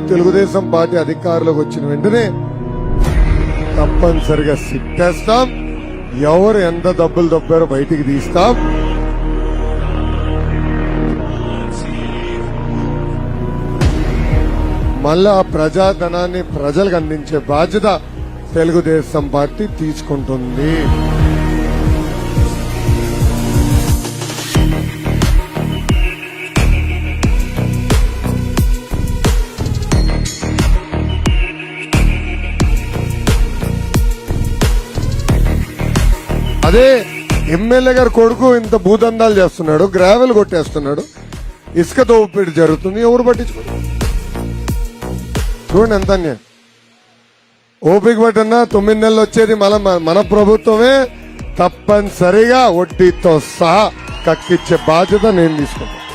Telugu Desam party అధికారంలోకి వచ్చిన వెంటనే తప్పనిసరిగా సిట్టేస్తాం. ఎవరు ఎంత డబ్బులు దొబ్బారో బయటికి తీస్తాం. మళ్ళా ఆ ప్రజాధనాన్ని ప్రజలకు అందించే బాధ్యత తెలుగుదేశం పార్టీ తీసుకుంటుంది. అదే ఎమ్మెల్యే గారు కొడుకు ఇంత భూదందాలు చేస్తున్నాడు, గ్రావెల్ కొట్టేస్తున్నాడు, ఇసుక దోపిడీ జరుగుతుంది, ఎవరు పట్టించుకోరు. చూడండి ఎంత అన్యాయం. ఓపిక పట్టన్నా 9 నెలలు వచ్చేది మన ప్రభుత్వమే. తప్పనిసరిగా వడ్డీతో సహా కక్కిచ్చే బాధ్యత నేను తీసుకుంటాను.